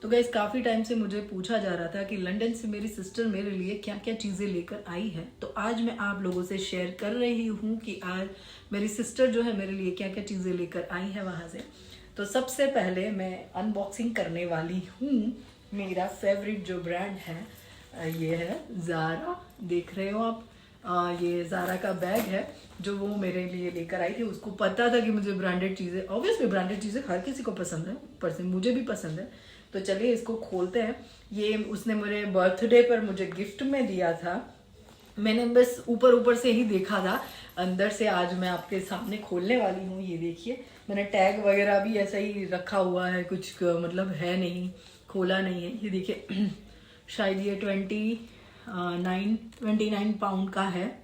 तो गाइस काफ़ी टाइम से मुझे पूछा जा रहा था कि लंदन से मेरी सिस्टर मेरे लिए क्या क्या चीज़ें लेकर आई है। तो आज मैं आप लोगों से शेयर कर रही हूँ कि आज मेरी सिस्टर जो है मेरे लिए क्या क्या चीज़ें लेकर आई है वहाँ से। तो सबसे पहले मैं अनबॉक्सिंग करने वाली हूँ मेरा फेवरेट जो ब्रांड है, ये है ज़ारा। देख रहे हो आप, ये ज़ारा का बैग है जो वो मेरे लिए लेकर आई थी। उसको पता था कि मुझे ब्रांडेड चीज़ें, ऑब्वियसली ब्रांडेड चीज़ें हर किसी को पसंद है, पर मुझे भी पसंद है। तो चलिए इसको खोलते हैं। ये उसने मेरे बर्थडे पर मुझे गिफ्ट में दिया था। मैंने बस ऊपर ऊपर से ही देखा था, अंदर से आज मैं आपके सामने खोलने वाली हूँ। ये देखिए, मैंने टैग वगैरह भी ऐसा ही रखा हुआ है, कुछ मतलब है नहीं, खोला नहीं है। ये देखिए शायद ये 29 पाउंड का है,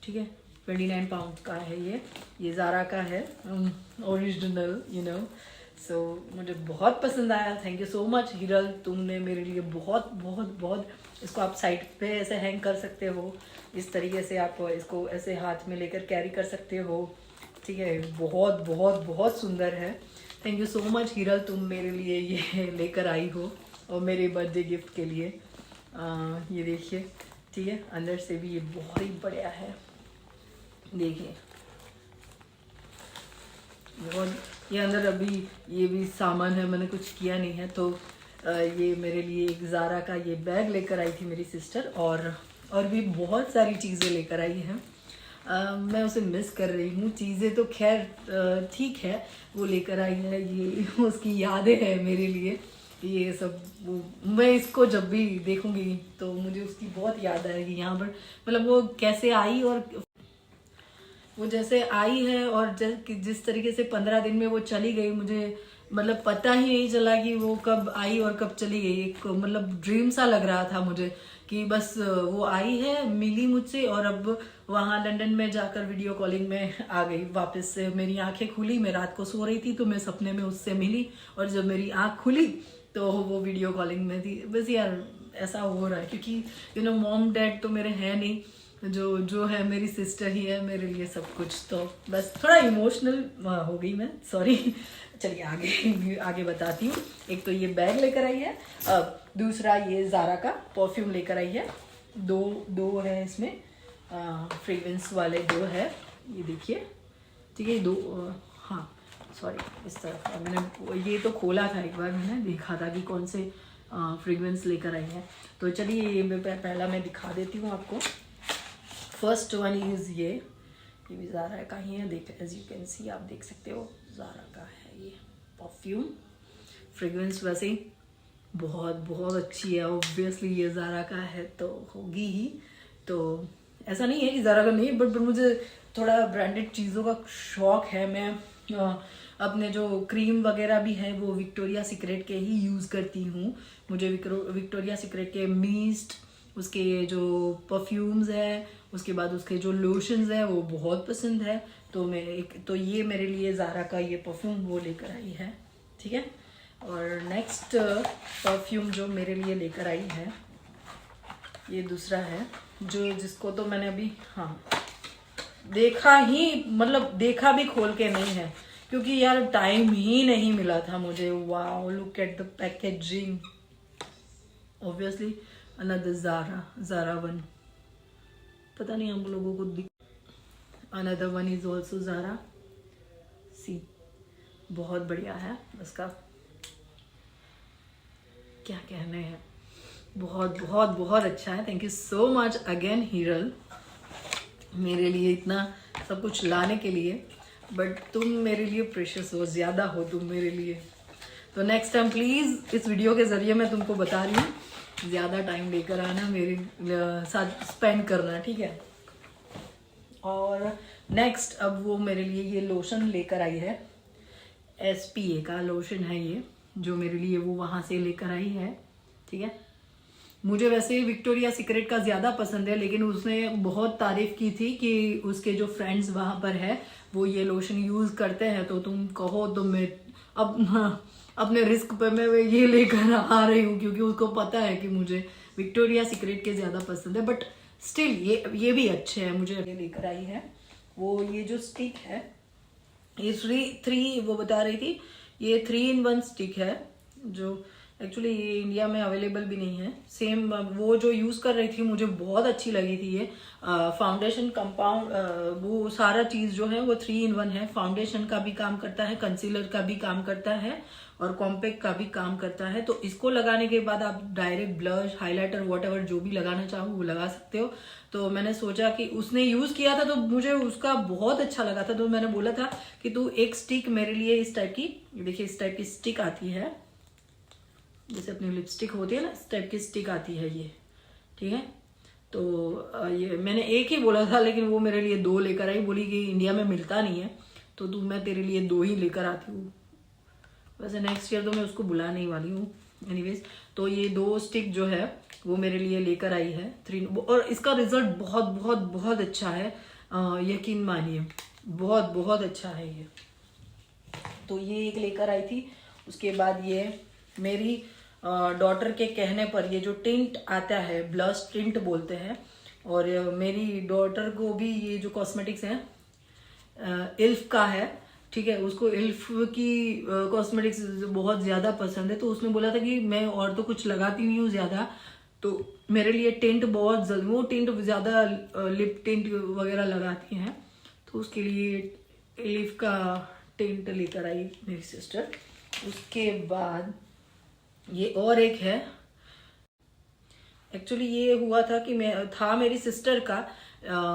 ठीक है, 29 पाउंड का है ये ज़ारा का है, ओरिजिनल सो मुझे बहुत पसंद आया। Thank you so much Hiral, तुमने मेरे लिए बहुत बहुत बहुत। इसको आप साइड पे ऐसे हैंग कर सकते हो, इस तरीके से आप इसको ऐसे हाथ में लेकर कैरी कर सकते हो, ठीक है। बहुत बहुत बहुत सुंदर है। Thank you so much Hiral, तुम मेरे लिए ये लेकर आई हो और मेरे बर्थडे गिफ्ट के लिए। ये देखिए, ठीक है, अंदर से भी ये बहुत ही बढ़िया है। देखिए बहुत, ये अंदर अभी ये भी सामान है, मैंने कुछ किया नहीं है। तो ये मेरे लिए एक ज़ारा का ये बैग लेकर आई थी मेरी सिस्टर, और भी बहुत सारी चीज़ें लेकर आई हैं। मैं उसे मिस कर रही हूँ। चीज़ें तो खैर ठीक है, वो लेकर आई है, ये उसकी यादें हैं मेरे लिए ये सब। मैं इसको जब भी देखूंगी तो मुझे उसकी बहुत याद आएगी यहाँ पर। मतलब वो कैसे आई और वो जैसे आई है और जिस तरीके से 15 दिन में वो चली गई, मुझे मतलब पता ही नहीं चला कि वो कब आई और कब चली गई। एक मतलब ड्रीम सा लग रहा था मुझे कि बस वो आई है, मिली मुझसे और अब वहाँ लंदन में जाकर वीडियो कॉलिंग में आ गई वापस से। मेरी आंखें खुली, मैं रात को सो रही थी तो मैं सपने में उससे मिली, और जब मेरी आंख खुली तो वो वीडियो कॉलिंग में थी। बस यार ऐसा हो रहा है क्योंकि मॉम डैड तो मेरे हैं नहीं, जो है मेरी सिस्टर ही है मेरे लिए सब कुछ। तो बस थोड़ा इमोशनल हो गई मैं, सॉरी। चलिए आगे आगे बताती हूँ। एक तो ये बैग लेकर आई है, दूसरा ये ज़ारा का परफ्यूम लेकर आई है। दो है इसमें, फ्रेग्रेंस वाले दो है, ये देखिए, ठीक है। दो हाँ सॉरी, इस तरफ मैंने ये तो खोला था एक बार, मैंने देखा था कि कौन से फ्रेग्रेंस लेकर आई है। तो चलिए ये पहला मैं दिखा देती हूँ आपको। फर्स्ट वन इज़ ये भी ज़ारा का ही है। एज यू कैन सी, आप देख सकते हो ज़ारा का है ये परफ्यूम। फ्रेग्रेंस वैसे ही बहुत बहुत अच्छी है, ऑब्वियसली ये ज़ारा का है तो होगी ही। तो ऐसा नहीं है कि ज़ारा का नहीं, बट मुझे थोड़ा ब्रांडेड चीज़ों का शौक है। मैं अपने जो क्रीम वगैरह भी है वो विक्टोरिया सीक्रेट के ही यूज़ करती हूँ। मुझे विक्टोरिया सीक्रेट के मिस्ट, उसके जो परफ्यूम्स है, उसके बाद उसके जो लोशंस है वो बहुत पसंद है। तो तो ये मेरे लिए ज़ारा का ये परफ्यूम वो लेकर आई है, ठीक है। और नेक्स्ट परफ्यूम जो मेरे लिए लेकर आई है ये दूसरा है, जिसको तो मैंने अभी देखा भी खोल के नहीं है, क्योंकि यार टाइम ही नहीं मिला था मुझे। Wow, look at the packaging. Obviously another Zara one, पता नहीं हम लोगों को another one is also Zara. See, बहुत बढ़िया है, उसका क्या कहने हैं, बहुत बहुत बहुत अच्छा है। Thank you so much again Hiral, मेरे लिए इतना सब कुछ लाने के लिए। बट तुम मेरे लिए प्रेशियस हो, ज़्यादा हो तुम मेरे लिए। तो नेक्स्ट टाइम प्लीज़ इस वीडियो के ज़रिए मैं तुमको बता रही हूँ, ज़्यादा टाइम लेकर आना, मेरे साथ स्पेंड करना, ठीक है। और नेक्स्ट अब वो मेरे लिए ये लोशन लेकर आई है, SPA का लोशन है ये, जो मेरे लिए वो वहाँ से लेकर आई है, ठीक है। मुझे वैसे विक्टोरिया सीक्रेट का ज़्यादा पसंद है, लेकिन उसने बहुत तारीफ़ की थी कि उसके जो फ्रेंड्स वहाँ पर है वो ये लोशन यूज़ करते हैं, तो तुम कहो तो मैं अब अपने रिस्क पे मैं ये लेकर आ रही हूँ, क्योंकि उसको पता है कि मुझे विक्टोरिया सीक्रेट के ज़्यादा पसंद है। बट स्टिल ये भी अच्छे हैं, मुझे लेकर आई है। वो ये जो स्टिक है, ये थ्री वो बता रही थी, ये 3 in 1 स्टिक है। जो एक्चुअली ये इंडिया में अवेलेबल भी नहीं है। सेम वो जो यूज़ कर रही थी मुझे बहुत अच्छी लगी थी ये फाउंडेशन कंपाउंड, वो सारा चीज़ जो है वो 3 in 1 है। फाउंडेशन का भी काम करता है, कंसीलर का भी काम करता है और कॉम्पैक्ट का भी काम करता है। तो इसको लगाने के बाद आप डायरेक्ट ब्लश, हाइलाइटर, व्हाटएवर जो भी लगाना चाहो वो लगा सकते हो। तो मैंने सोचा कि उसने यूज़ किया था तो मुझे उसका बहुत अच्छा लगा था, तो मैंने बोला था कि तू एक स्टिक मेरे लिए इस टाइप की, देखिए इस टाइप की स्टिक आती है, जैसे अपनी लिपस्टिक होती है ना, इस टाइप की स्टिक आती है ये, ठीक है। तो ये मैंने एक ही बोला था लेकिन वो मेरे लिए 2 लेकर आई, बोली कि इंडिया में मिलता नहीं है तो मैं तेरे लिए 2 ही लेकर आती हूँ। वैसे नेक्स्ट ईयर तो मैं उसको बुलाने ही वाली हूँ। एनीवेज, तो ये 2 स्टिक जो है वो मेरे लिए लेकर आई है 3, और इसका रिजल्ट बहुत बहुत बहुत अच्छा है, यकीन मानिए बहुत बहुत अच्छा है ये। तो ये एक लेकर आई थी। उसके बाद ये मेरी डॉटर के कहने पर ये जो टिंट आता है, ब्लश टिंट बोलते हैं, और मेरी डॉटर को भी ये जो कॉस्मेटिक्स है इल्फ का है, ठीक है, उसको इल्फ की कॉस्मेटिक्स बहुत ज़्यादा पसंद है। तो उसने बोला था कि मैं और तो कुछ लगाती नहीं हूँ ज़्यादा, तो मेरे लिए टिंट बहुत जल्दी, वो टिंट ज़्यादा लिप टिंट वगैरह लगाती हैं, तो उसके लिए इल्फ का टिंट लेकर आई मेरी सिस्टर। उसके बाद ये और एक है, एक्चुअली ये हुआ था कि मैं था मेरी सिस्टर का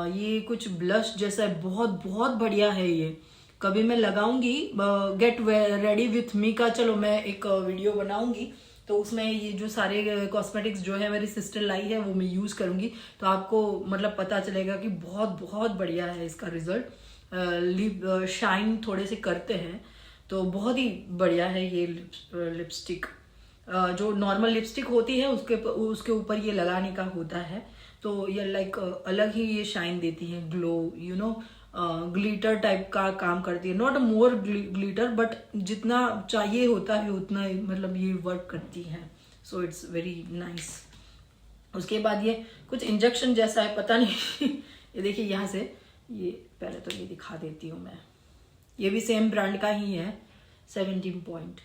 ये कुछ ब्लश जैसा है, बहुत बहुत बढ़िया है ये, कभी मैं लगाऊंगी। गेट रेडी विथ मी का, चलो मैं एक वीडियो बनाऊंगी तो उसमें ये जो सारे कॉस्मेटिक्स जो है मेरी सिस्टर लाई है वो मैं यूज़ करूंगी, तो आपको मतलब पता चलेगा कि बहुत बहुत बढ़िया है इसका रिजल्ट। लिप शाइन थोड़े से करते हैं तो बहुत ही बढ़िया है ये लिपस्टिक। जो नॉर्मल लिपस्टिक होती है उसके ऊपर ये लगाने का होता है, तो ये लाइक अलग ही ये शाइन देती है, glow, you know, glitter type का काम करती है। नॉट मोर ग्लिटर बट जितना चाहिए होता है उतना मतलब ये वर्क करती है। So it's very nice. उसके बाद ये कुछ इंजेक्शन जैसा है, पता नहीं ये देखिए यहाँ से, ये पहले तो ये दिखा देती हूँ मैं, ये भी सेम ब्रांड का ही है, 17 पॉइंट,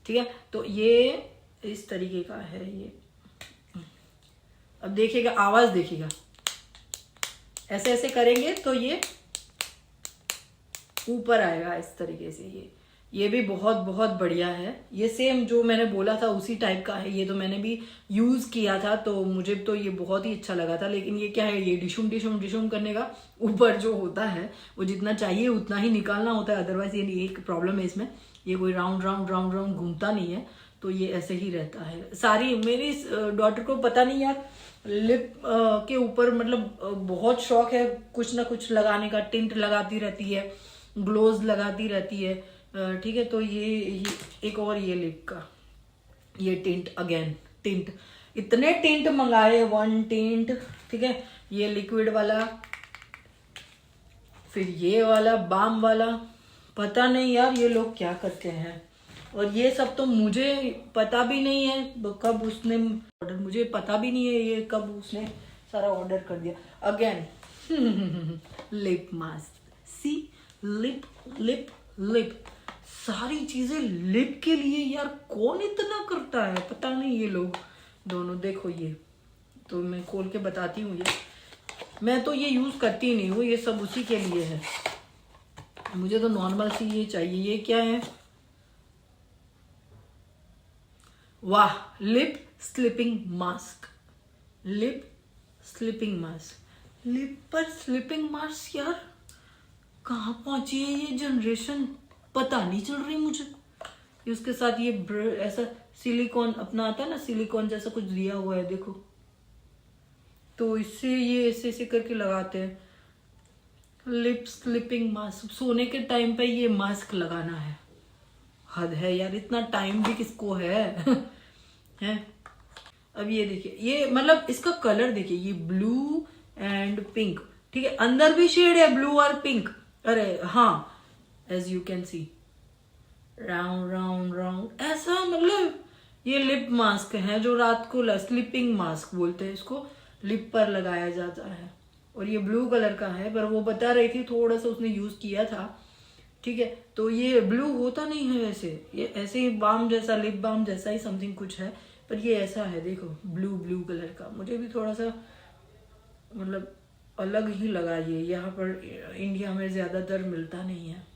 ठीक है। तो ये इस तरीके का है ये, अब देखिएगा, आवाज देखिएगा, ऐसे ऐसे करेंगे तो ये ऊपर आएगा इस तरीके से। ये भी बहुत बहुत बढ़िया है, ये सेम जो मैंने बोला था उसी टाइप का है। ये तो मैंने भी यूज किया था तो मुझे तो ये बहुत ही अच्छा लगा था, लेकिन ये क्या है, ये डिशुम डिशुम डिशुम करने का ऊपर जो होता है वो जितना चाहिए उतना ही निकालना होता है, अदरवाइज ये एक प्रॉब्लम है इसमें, ये कोई राउंड राउंड राउंड राउंड घूमता नहीं है, तो ये ऐसे ही रहता है। सारी मेरी डॉटर को पता नहीं यार, लिप के ऊपर मतलब बहुत शौक है कुछ ना कुछ लगाने का, टिंट लगाती रहती है, ग्लोज लगाती रहती है, ठीक है। तो ये एक और ये लिप का ये टिंट, अगेन टिंट, इतने टिंट मंगाए, 1 टिंट, ठीक है, ये लिक्विड वाला, फिर ये वाला बाम वाला, पता नहीं यार ये लोग क्या करते हैं। और ये सब तो मुझे पता भी नहीं है कब उसने ऑर्डर, मुझे पता भी नहीं है ये कब उसने सारा ऑर्डर कर दिया। अगेन लिप मास्क, सी, लिप लिप लिप, सारी चीजें लिप के लिए यार, कौन इतना करता है पता नहीं ये लोग दोनों। देखो ये तो मैं खोल के बताती हूँ, ये मैं तो ये यूज करती नहीं हूँ, ये सब उसी के लिए है, मुझे तो नॉर्मल सी ये चाहिए। ये क्या है, वाह, lip sleeping mask, lip sleeping mask, lip पर स्लिपिंग मास्क, यार कहाँ पहुंची है ये जनरेशन, पता नहीं चल रही मुझे। उसके साथ ये ऐसा सिलिकॉन अपना आता है ना, सिलिकॉन जैसा कुछ दिया हुआ है देखो, तो इससे ये ऐसे ऐसे करके लगाते हैं। लिप स्लिपिंग मास्क, सोने के टाइम पे ये मास्क लगाना है, हद है यार, इतना टाइम भी किसको है हैं। अब ये देखिए, ये मतलब इसका कलर देखिए, ये ब्लू एंड पिंक, ठीक है, अंदर भी शेड है ब्लू और पिंक, अरे हाँ, as you can see, round round round ऐसा, मतलब ये लिप मास्क है जो रात को स्लीपिंग मास्क बोलते हैं इसको, लिप पर लगाया जाता है। और ये ब्लू कलर का है, पर वो बता रही थी थोड़ा सा उसने यूज किया था ठीक है। तो ये ब्लू होता नहीं है वैसे, ये ऐसे ही बाम जैसा, लिप बाम जैसा ही समथिंग कुछ है, पर ये ऐसा है देखो, ब्लू ब्लू कलर का। मुझे भी थोड़ा सा मतलब अलग ही लगा ये, यहाँ पर इंडिया में ज़्यादातर मिलता नहीं है,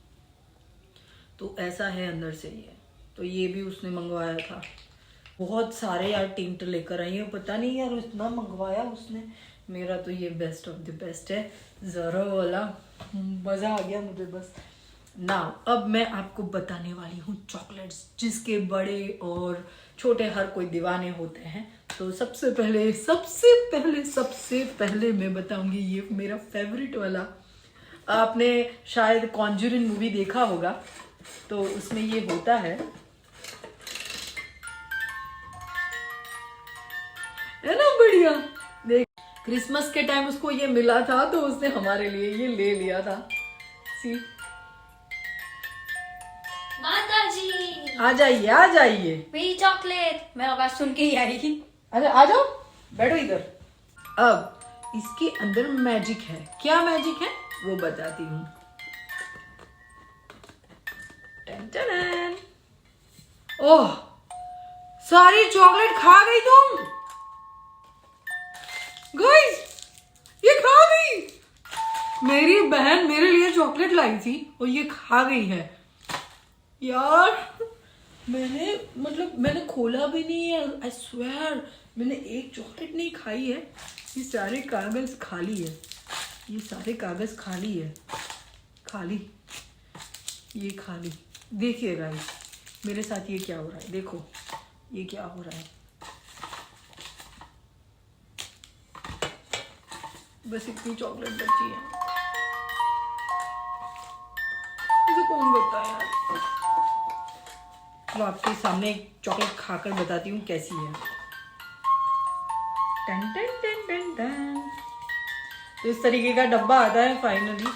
तो ऐसा है अंदर से ये। तो ये भी उसने मंगवाया था। बहुत सारे यार टिंट लेकर आई है, पता नहीं यार इतना मंगवाया उसने। मेरा तो ये बेस्ट ऑफ द बेस्ट है, ज़ारा वाला, मज़ा आ गया मुझे बस। नाउ अब मैं आपको बताने वाली हूँ चॉकलेट्स, जिसके बड़े और छोटे हर कोई दीवाने होते हैं। तो सबसे पहले मैं बताऊंगी ये मेरा फेवरेट वाला। आपने शायद कॉन्जरिंग मूवी देखा होगा, तो उसमें ये होता है ना, बढ़िया। देख, क्रिसमस के टाइम उसको ये मिला था, तो उसने हमारे लिए ये ले लिया था। सी, माता जी आ जाइए आ जाइए, मेरी चॉकलेट, मैं आवाज सुन के ही आएगी। अरे आ जाओ, बैठो इधर। अब इसके अंदर मैजिक है। क्या मैजिक है वो बताती हूँ। ओह, सारी चॉकलेट खा गई तुम गाइस, ये खा गई। मेरी बहन मेरे लिए चॉकलेट लाई थी और ये खा गई है यार। मैंने खोला भी नहीं है, आई स्वेयर मैंने एक चॉकलेट नहीं खाई है। ये सारे कागज खाली है, ये सारे कागज खाली है, खाली, ये खाली। देखिए गाइस मेरे साथ ये क्या हो रहा है, देखो ये क्या हो रहा है। बस इतनी चॉकलेट बची है, इसे कौन बताए यार। तो आपके सामने एक चॉकलेट खाकर बताती हूँ कैसी है। टन टन टन टन टन। तो इस तरीके का डब्बा आता है फाइनली,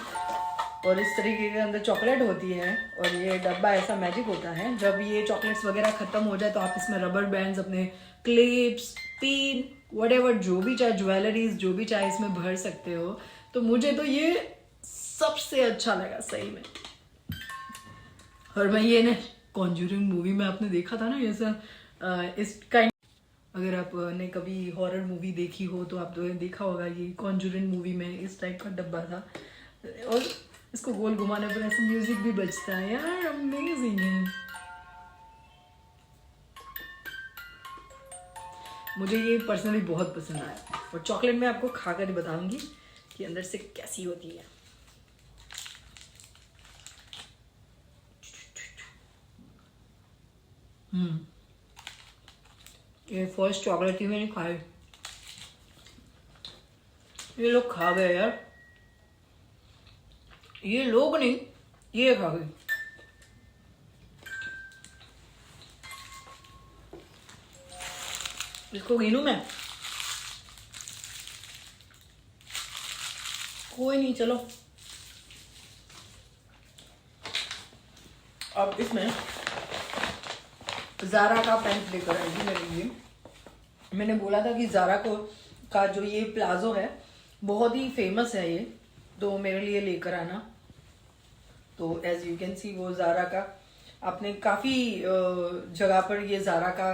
और इस तरीके के अंदर चॉकलेट होती है, और ये डब्बा ऐसा मैजिक होता है। जब ये चॉकलेट्स वगैरह खत्म हो जाए तो आप इसमें रबर बैंड्स, अपने क्लिप्स, पिन, व्हाटएवर, जो भी चाहे, ज्वेलरीज, जो भी चाहे इसमें भर सकते हो। तो मुझे तो ये सबसे अच्छा लगा सही में। और मैं ये ना कॉन्जरिंग मूवी में आपने देखा था ना ऐसा इस काइंड, अगर आपने कभी हॉरर मूवी देखी हो तो आप तो देखा होगा, ये कॉन्जरिंग मूवी में इस टाइप का डब्बा था, और इसको गोल घुमाने पर ऐसा म्यूजिक भी बजता है यार, अमेजिंग है। मुझे ये पर्सनली बहुत पसंद आया, और चॉकलेट मैं आपको खाकर बताऊंगी कि अंदर से कैसी होती है। ये फर्स्ट चॉकलेट ही मैंने खाई, ये लोग खा गए यार, ये लोग नहीं, ये खा गई। इसको गिनूं मैं? कोई नहीं, चलो अब इसमें ज़ारा का पैंट लेकर आएगी मेरे लिए। मैंने बोला था कि ज़ारा का जो ये प्लाजो है बहुत ही फेमस है ये, तो मेरे लिए लेकर आना। तो एज यू कैन सी वो ज़ारा का, आपने काफ़ी जगह पर ये ज़ारा का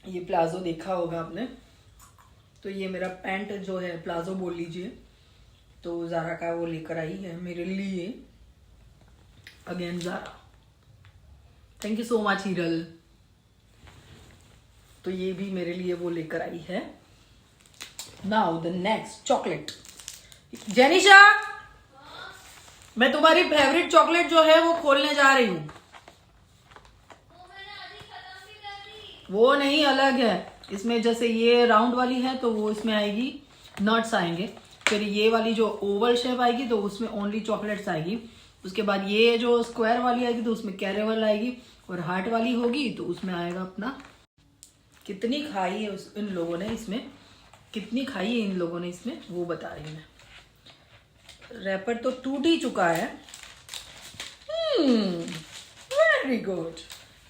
ये प्लाजो देखा होगा आपने। तो ये मेरा पैंट जो है, प्लाजो बोल लीजिए, तो ज़ारा का वो लेकर आई है मेरे लिए। Again Zara, thank you so much Hiral. तो ये भी मेरे लिए वो लेकर आई है। Now the next chocolate. Jenisha, मैं तुम्हारी फेवरेट चॉकलेट जो है वो खोलने जा रही हूँ। वो नहीं, अलग है। इसमें जैसे ये राउंड वाली है तो वो इसमें आएगी, नट्स आएंगे। फिर ये वाली जो ओवल शेप आएगी तो उसमें ओनली चॉकलेट्स आएगी। उसके बाद ये जो स्क्वायर वाली आएगी तो उसमें कैरेमल आएगी, और हार्ट वाली होगी तो उसमें आएगा अपना। कितनी खाई है इन लोगों ने इसमें, कितनी खाई है इन लोगों ने इसमें, वो बता रही हूँ मैं। रैपर तो टूट ही चुका है। वेरी गुड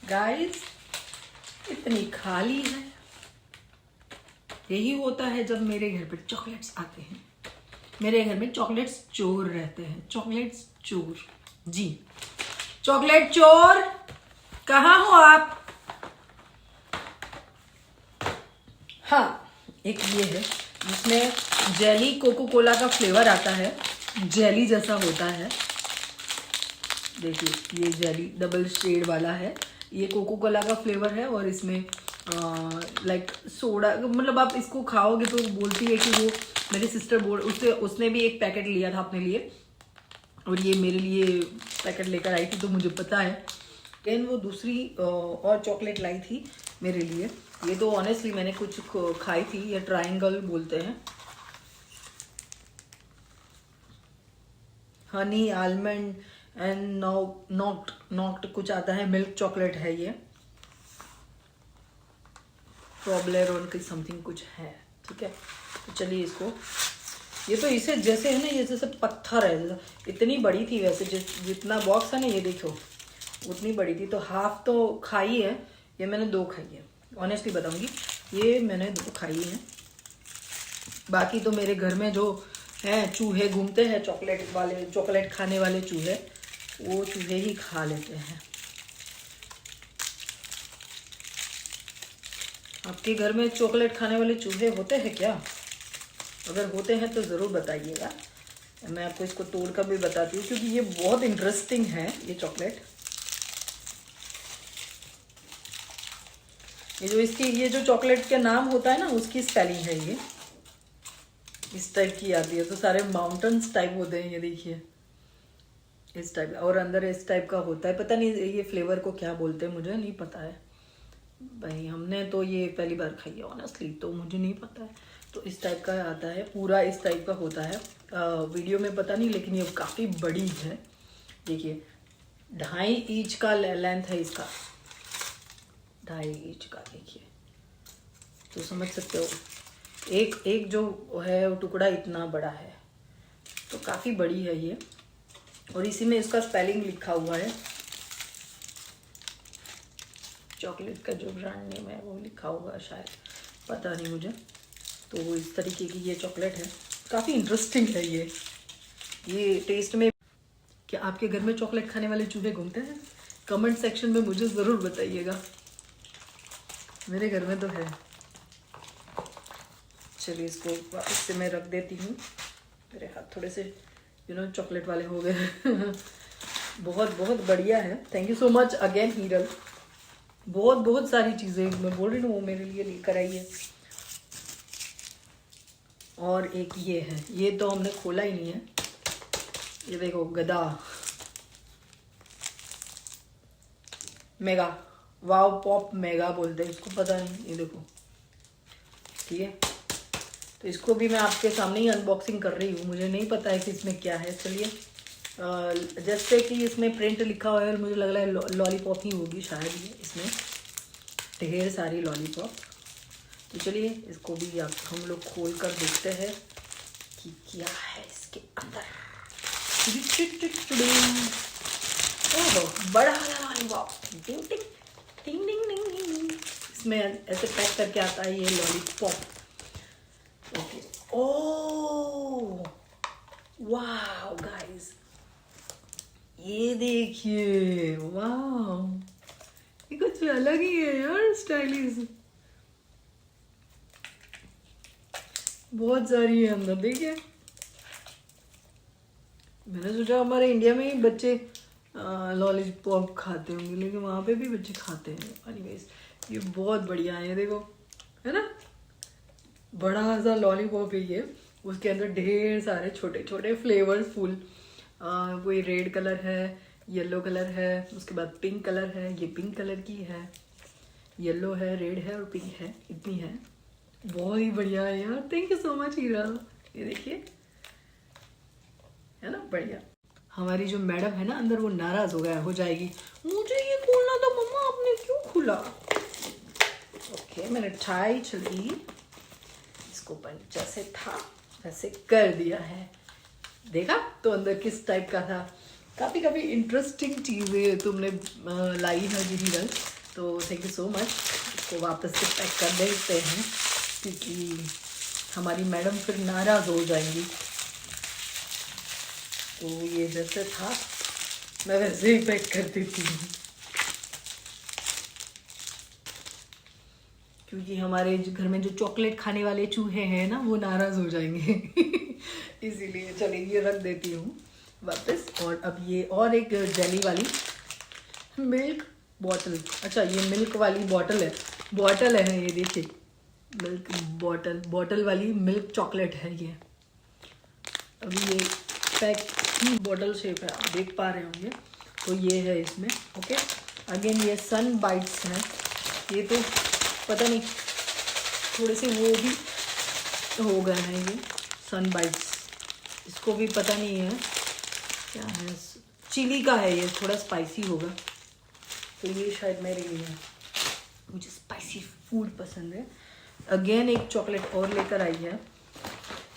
गाइस, इतनी खाली है। यही होता है जब मेरे घर पर चॉकलेट्स आते हैं। मेरे घर में चॉकलेट्स चोर रहते हैं, चॉकलेट्स चोर। जी। चॉकलेट चोर, कहाँ हो आप? हाँ, एक ये है जिसमें जेली कोको कोला का फ्लेवर आता है, जेली जैसा होता है। देखिए ये जेली डबल शेड वाला है, ये कोको कोला का फ्लेवर है और इसमें लाइक सोडा, मतलब आप इसको खाओगे तो बोलती है कि वो मेरी सिस्टर बोल उसने भी एक पैकेट लिया था अपने लिए और ये मेरे लिए पैकेट लेकर आई थी, तो मुझे पता है। देन वो दूसरी और चॉकलेट लाई थी मेरे लिए। ये तो ऑनेस्टली मैंने कुछ खाई थी, ये ट्रायंगल बोलते हैं, हनी आलमंड एंड नॉक्ट कुछ आता है, मिल्क चॉकलेट है ये, टॉबलेरोन की समथिंग कुछ है, ठीक है। तो चलिए इसको, ये तो इसे जैसे है ना, ये जैसे पत्थर है जैसा, इतनी बड़ी थी वैसे, जितना बॉक्स है ना ये देखो उतनी बड़ी थी, तो हाफ तो खाई है, ये मैंने 2 खाई है, ऑनेस्टली बताऊंगी ये मैंने 2 खाई है। बाकी तो मेरे घर में जो हैं चूहे घूमते हैं, चॉकलेट खाने वाले चूहे, वो चूहे ही खा लेते हैं। आपके घर में चॉकलेट खाने वाले चूहे होते हैं क्या? अगर होते हैं तो ज़रूर बताइएगा, मैं आपको इसको तोड़ कर भी बताती हूँ क्योंकि ये बहुत इंटरेस्टिंग है ये चॉकलेट। ये जो चॉकलेट का नाम होता है ना उसकी स्पेलिंग है ये, इस टाइप की आती है, तो सारे माउंटेन्स टाइप होते हैं ये देखिए, इस टाइप, और अंदर इस टाइप का होता है, पता नहीं ये फ्लेवर को क्या बोलते हैं, मुझे नहीं पता है भाई, हमने तो ये पहली बार खाई है ऑनेस्टली, तो मुझे नहीं पता है। तो इस टाइप का आता है, पूरा इस टाइप का होता है, वीडियो में पता नहीं, लेकिन ये काफ़ी बड़ी है, देखिए 2.5 इंच का लेंथ है इसका, 2.5 इंच का, देखिए तो समझ सकते हो, एक जो है वो टुकड़ा इतना बड़ा है, तो काफ़ी बड़ी है ये, और इसी में इसका स्पेलिंग लिखा हुआ है, चॉकलेट का जो ब्रांड नेम है वो लिखा हुआ है शायद, पता नहीं मुझे। तो इस तरीके की ये चॉकलेट है, काफ़ी इंटरेस्टिंग है ये टेस्ट में। क्या आपके घर में चॉकलेट खाने वाले चूहे घूमते हैं? कमेंट सेक्शन में मुझे ज़रूर बताइएगा, मेरे घर में तो है। चलिए इसको वापस से मैं रख देती हूँ, मेरे हाथ थोड़े से चॉकलेट वाले हो गए बहुत बहुत बढ़िया है, thank you so much again Hiral, बहुत सारी चीज़ें मैं बोल रही हूँ वो मेरे लिए लेकर आई है। और एक ये है, ये तो हमने खोला ही नहीं है, ये देखो गदा मेगा, वाव पॉप मेगा बोलते हैं इसको, पता नहीं, ये देखो, ठीक है। तो इसको भी मैं आपके सामने ही अनबॉक्सिंग कर रही हूँ, मुझे नहीं पता है कि इसमें क्या है। चलिए जैसे कि इसमें प्रिंट लिखा हुआ है, मुझे लग रहा है लॉलीपॉप ही होगी शायद, ये इसमें ढेर सारी लॉलीपॉप। तो चलिए इसको भी हम लोग खोल कर देखते हैं कि क्या है इसके अंदर। ओह बड़ा वाला लॉलीपॉप, टिंग टिंग टिंग टिंग टिंग टिंग, इसमें ऐसे पैक करके आता है ये लॉलीपॉप। ओके, ओह वाह गाइस, ये देखिए, वाह ये कुछ अलग ही है यार, स्टाइलिश, बहुत सारी है अंदर, देखिए। मैंने सोचा हमारे इंडिया में ही बच्चे लॉलीपॉप खाते होंगे, लेकिन वहाँ पे भी बच्चे खाते हैं। एनीवेज ये बहुत बढ़िया है, ये देखो, है ना, बड़ा सा लॉलीपॉप है ये, उसके अंदर ढेर सारे छोटे छोटे फ्लेवर्स फुल, कोई रेड कलर है, येलो कलर है, उसके बाद पिंक कलर है, ये पिंक कलर की है, येलो है, रेड है और पिंक है, इतनी है, बहुत ही बढ़िया है यार, थैंक यू सो मच हीरा। ये देखिए, है ना बढ़िया। हमारी जो मैडम है ना अंदर, वो नाराज हो जाएगी, मुझे ये खोलना था मम्मा, आपने क्यों खोला। ओके, मैंने ट्राई चली, इसको जैसे था वैसे कर दिया है, देखा तो अंदर किस टाइप का था। काफ़ी इंटरेस्टिंग चीज़ें तुमने लाई है हीरल, तो थैंक यू सो मच। इसको वापस से पैक कर देते हैं क्योंकि हमारी मैडम फिर नाराज़ हो जाएंगी। तो ये जैसे था मैं वैसे ही पैक कर देती हूँ, क्योंकि हमारे घर में जो चॉकलेट खाने वाले चूहे हैं ना, वो नाराज हो जाएंगे इसीलिए चलिए ये रख देती हूँ वापस। और अब ये और एक जेली वाली मिल्क बॉटल, अच्छा ये मिल्क वाली बॉटल है ये देखिए, मिल्क बॉटल वाली मिल्क चॉकलेट है ये। अभी ये पैक बॉटल शेप है, आप देख पा रहे होंगे, तो ये है इसमें। ओके, अगेन ये सन बाइट्स हैं, ये तो पता नहीं थोड़े से वो भी हो गए हैं ये सन बाइट्स, इसको भी पता नहीं है क्या है, चिली का है ये, थोड़ा स्पाइसी होगा, तो ये शायद मेरे लिए है, मुझे स्पाइसी फूड पसंद है। अगेन एक चॉकलेट और लेकर आई है,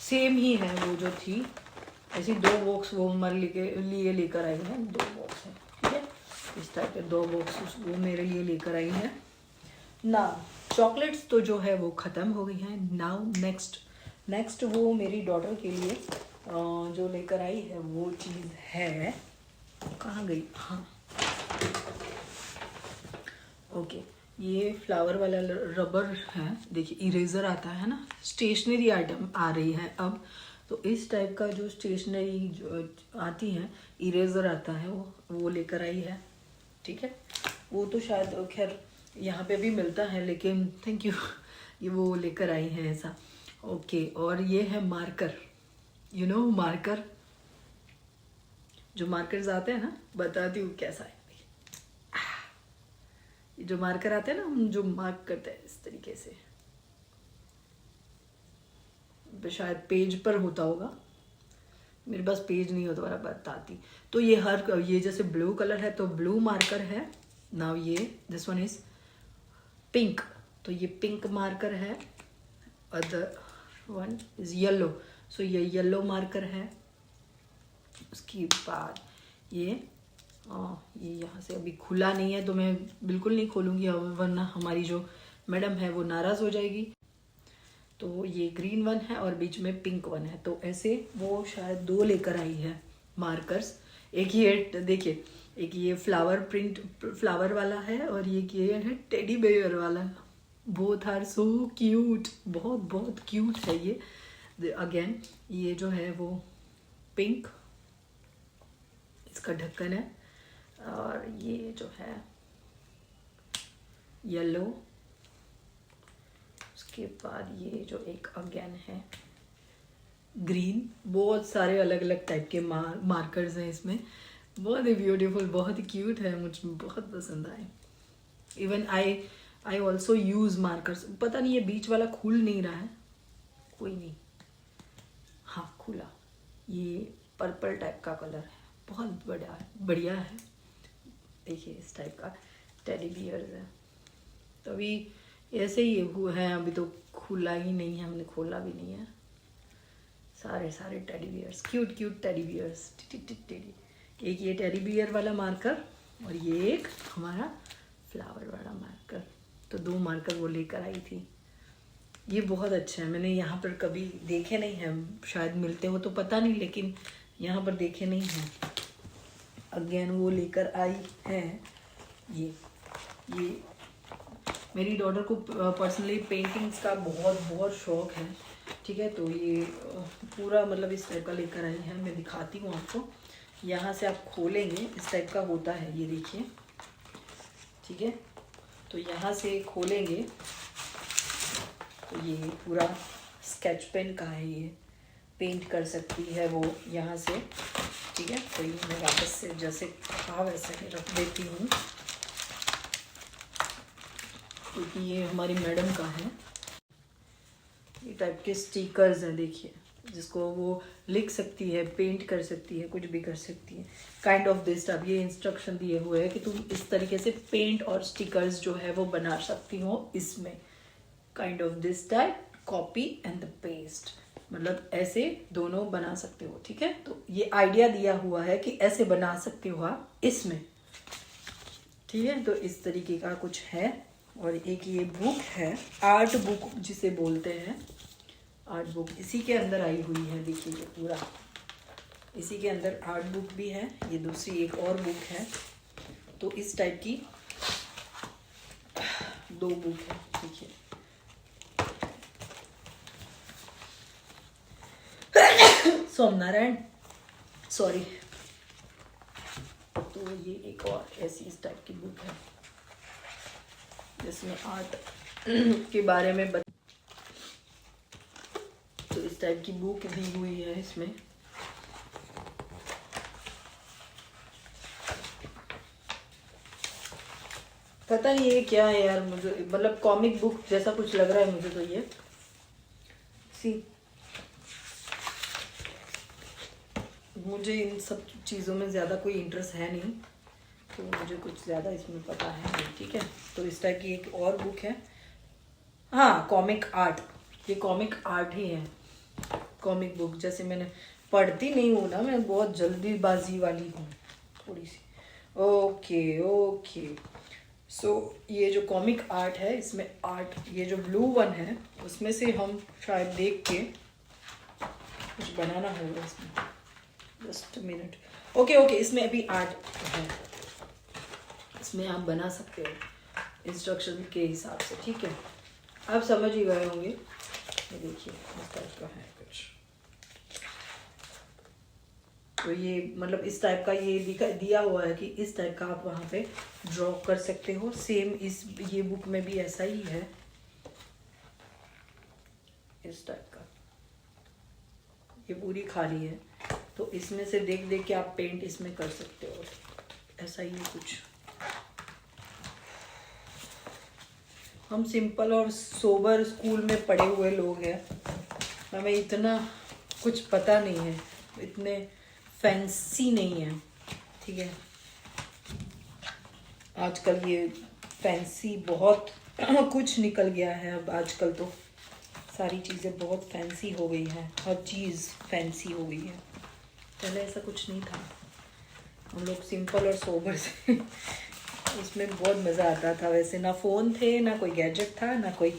सेम ही है वो जो थी, ऐसी 2 बॉक्स वो हमारे लिए लेकर आई है, 2 बॉक्स है, ठीक है, इस टाइप के 2 बॉक्स वो मेरे लिए लेकर आई है ना। चॉकलेट्स तो जो है वो ख़त्म हो गई हैं। नाउ नेक्स्ट वो मेरी डॉटर के लिए जो लेकर आई है वो चीज़ है, कहाँ गई, हाँ ओके, ये फ्लावर वाला रबर है, देखिए इरेज़र आता है ना, स्टेशनरी आइटम आ रही है अब, तो इस टाइप का जो स्टेशनरी जो आती है, इरेज़र आता है वो लेकर आई है, ठीक है। वो तो शायद खैर यहाँ पे भी मिलता है, लेकिन थैंक यू ये वो लेकर आई है ऐसा। ओके, और ये है मार्कर, यू नो मार्कर, जो मार्कर्स आते हैं ना, बताती हूँ कैसा है। ये जो मार्कर आते हैं ना, हम जो मार्क करते हैं इस तरीके से, शायद पेज पर होता होगा, मेरे पास पेज नहीं होता, बताती। तो ये जैसे ब्लू कलर है तो ब्लू मार्कर है। नाउ ये दिस वन इज पिंक, तो ये पिंक मार्कर है। अदर वन इज येलो, सो ये येलो मार्कर है। उसके बाद ये यहाँ से अभी खुला नहीं है, तो मैं बिल्कुल नहीं खोलूँगी, वरना हमारी जो मैडम है वो नाराज़ हो जाएगी। तो ये ग्रीन वन है और बीच में पिंक वन है, तो ऐसे वो शायद 2 लेकर आई है मार्कर्स। एक ये देखिए, एक ये फ्लावर वाला है, और ये है टेडी बेयर वाला। बोथ आर सो क्यूट, बहुत क्यूट है ये। अगेन ये जो है वो पिंक, इसका ढक्कन है, और ये जो है येलो। उसके बाद ये जो एक अगेन है ग्रीन। बहुत सारे अलग अलग टाइप के मार्कर्स हैं इसमें, बहुत ही ब्यूटीफुल, बहुत ही क्यूट है, मुझे बहुत पसंद आए। Even I also use markers. पता नहीं ये बीच वाला खुल नहीं रहा है, कोई नहीं, हाँ खुला। ये पर्पल टाइप का कलर है, बहुत बढ़िया है। देखिए इस टाइप का टेडी बियर्स है, तो अभी ऐसे ही हुआ है, अभी तो खुला ही नहीं है, हमने खोला भी नहीं है। सारे teddy bears, cute teddy bears, teddy. एक ये टेडी बियर वाला मार्कर, और ये एक हमारा फ्लावर वाला मार्कर। तो 2 मार्कर वो लेकर आई थी। ये बहुत अच्छा है, मैंने यहाँ पर कभी देखे नहीं हैं, शायद मिलते हो तो पता नहीं, लेकिन यहाँ पर देखे नहीं हैं। अगेन वो लेकर आई है ये मेरी डॉटर को पर्सनली पेंटिंग्स का बहुत शौक है, ठीक है। तो ये पूरा मतलब इस टाइप का लेकर आई है, मैं दिखाती हूँ आपको। यहाँ से आप खोलेंगे, इस टाइप का होता है ये, देखिए, ठीक है। तो यहाँ से खोलेंगे तो ये पूरा स्केच पेन का है, ये पेंट कर सकती है वो यहाँ से, ठीक है। तो ये मैं वापस से जैसे था वैसे ही रख देती हूँ, क्योंकि ये हमारी मैडम का है। ये टाइप के स्टिकर्स हैं, देखिए, जिसको वो लिख सकती है, पेंट कर सकती है, कुछ भी कर सकती है। Kind of this. अब ये इंस्ट्रक्शन दिए हुए हैं कि तुम इस तरीके से पेंट और स्टिकर्स जो है वो बना सकती हो इसमें। Kind of this type, copy and the paste, मतलब ऐसे दोनों बना सकते हो, ठीक है। तो ये आइडिया दिया हुआ है कि ऐसे बना सकते हो आप इसमें, ठीक है। तो इस तरीके का कुछ है। और एक ये बुक है, आर्ट बुक जिसे बोलते हैं, आर्ट बुक, इसी के अंदर आई हुई है। देखिए ये पूरा इसी के अंदर आर्ट बुक भी है, ये दूसरी एक और बुक है। तो इस टाइप की 2 बुक है, देखिए। सोमनारायण, सॉरी। तो ये एक और ऐसी इस टाइप की बुक है जिसमें आर्ट के बारे में तो इस टाइप की बुक दी हुई है इसमें। पता नहीं ये क्या है यार, मुझे मतलब कॉमिक बुक जैसा कुछ लग रहा है मुझे तो ये। मुझे इन सब चीज़ों में ज़्यादा कोई इंटरेस्ट है नहीं, तो मुझे कुछ ज़्यादा इसमें पता है नहीं, ठीक है। तो इस टाइप की एक और बुक है, हाँ, कॉमिक आर्ट। ये कॉमिक आर्ट ही है, कॉमिक बुक। जैसे मैंने पढ़ती नहीं हूँ ना, मैं बहुत जल्दीबाजी वाली हूँ थोड़ी सी। ओके। सो ये जो कॉमिक आर्ट है, इसमें आर्ट, ये जो ब्लू वन है उसमें से हम शायद देख के कुछ बनाना होगा इसमें। Just minute. ओके, इसमें अभी आर्ट है, इसमें आप बना सकते हो इंस्ट्रक्शन के हिसाब से, ठीक है। आप समझ ही गए होंगे। ये देखिए इस टाइप का है कुछ। तो ये मतलब इस टाइप का ये दिया हुआ है कि इस टाइप का आप वहाँ पे ड्रॉ कर सकते हो। सेम ये बुक में भी ऐसा ही है, इस टाइप का। ये पूरी खाली है, तो इसमें से देख के आप पेंट इसमें कर सकते हो, ऐसा ही है कुछ। हम सिंपल और सोबर स्कूल में पढ़े हुए लोग हैं, हमें इतना कुछ पता नहीं है, इतने फैंसी नहीं है, ठीक है। आजकल ये फैंसी बहुत कुछ निकल गया है। अब आजकल तो सारी चीज़ें बहुत फैंसी हो गई हैं, हर चीज़ फैंसी हो गई है। पहले ऐसा कुछ नहीं था, हम लोग सिंपल और सोबर से इसमें बहुत मज़ा आता था। वैसे ना फ़ोन थे, ना कोई गैजेट था, ना कोई।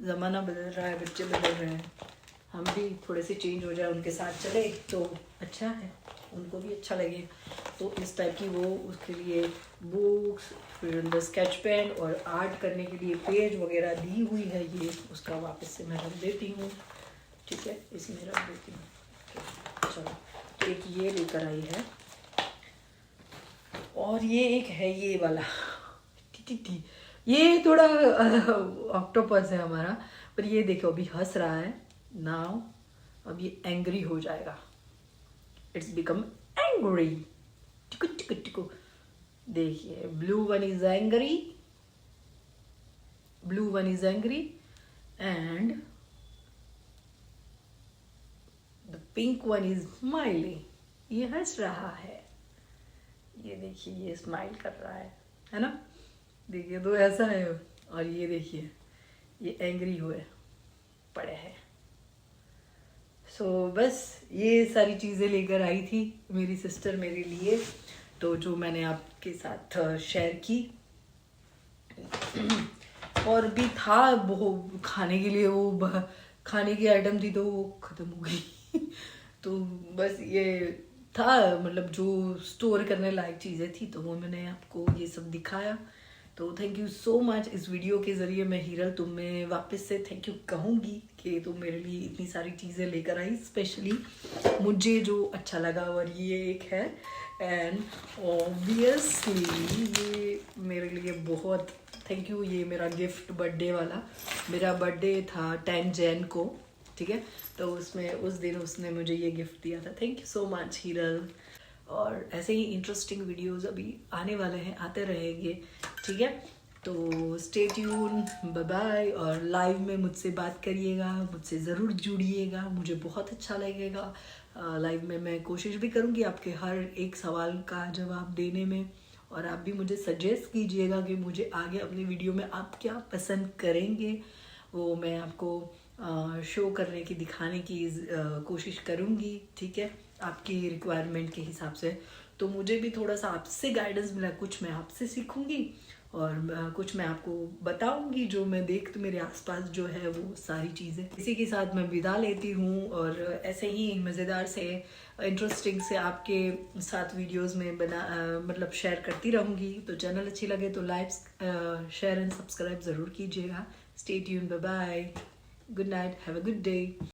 ज़माना बदल रहा है, बच्चे बदल रहे हैं, हम भी थोड़े से चेंज हो जाए, उनके साथ चले तो अच्छा है, उनको भी अच्छा लगे। तो इस टाइप की वो उसके लिए बुक्स, फिर स्केच पेन और आर्ट करने के लिए पेज वगैरह दी हुई है। ये उसका वापस से मैं रख देती हूँ, ठीक है, इसमें रख देती हूँ। चलो, तो एक ये लेकर आई है, और ये एक है ये वाला ये थोड़ा ऑक्टोपस है हमारा, पर ये देखो अभी हंस रहा है नाउ, अब ये एंग्री हो जाएगा। It's become angry. टिकु टिकु टिकु। देखिए, blue one is angry, blue one is angry and the pink one is smiling. ये हंस रहा है, ये देखिए ये स्माइल कर रहा है ना। देखिए तो ऐसा है, और ये देखिए ये एंग्री हुए पड़े हैं। सो बस ये सारी चीज़ें लेकर आई थी मेरी सिस्टर मेरे लिए, तो जो मैंने आपके साथ शेयर की। और भी था वो खाने के लिए, वो खाने की आइटम थी तो वो ख़त्म हो गई तो बस ये था, मतलब जो स्टोर करने लायक चीज़ें थी, तो वो मैंने आपको ये सब दिखाया। तो थैंक यू सो मच। इस वीडियो के ज़रिए मैं हीरल तुम्हें वापस से थैंक यू कहूँगी कि तुम मेरे लिए इतनी सारी चीज़ें लेकर आई, स्पेशली मुझे जो अच्छा लगा, और ये एक है। एंड ऑब्वियसली ये मेरे लिए बहुत थैंक यू। ये मेरा गिफ्ट बर्थडे वाला, मेरा बर्थडे था 10 जैन को, ठीक है, तो उसमें उस दिन उसने मुझे ये गिफ्ट दिया था। Thank you so much Hiral. और ऐसे ही इंटरेस्टिंग वीडियोस अभी आने वाले हैं, आते रहेंगे, ठीक है। तो स्टे ट्यून, बाय बाय। और लाइव में मुझसे बात करिएगा, मुझसे ज़रूर जुड़िएगा, मुझे बहुत अच्छा लगेगा। लाइव में मैं कोशिश भी करूँगी आपके हर एक सवाल का जवाब देने में, और आप भी मुझे सजेस्ट कीजिएगा कि मुझे आगे अपनी वीडियो में आप क्या पसंद करेंगे, वो मैं आपको शो करने की, दिखाने की कोशिश करूँगी, ठीक है, आपकी रिक्वायरमेंट के हिसाब से। तो मुझे भी थोड़ा सा आपसे गाइडेंस मिला, कुछ मैं आपसे सीखूँगी और कुछ मैं आपको बताऊंगी जो मैं देख तो मेरे आसपास जो है वो सारी चीज़ें। इसी के साथ मैं विदा लेती हूँ और ऐसे ही मज़ेदार से इंटरेस्टिंग से आपके साथ वीडियोस में मतलब शेयर करती रहूँगी। तो चैनल अच्छी लगे तो लाइक शेयर एंड सब्सक्राइब ज़रूर कीजिएगा। Stay tuned, bye bye, good night, have a good day.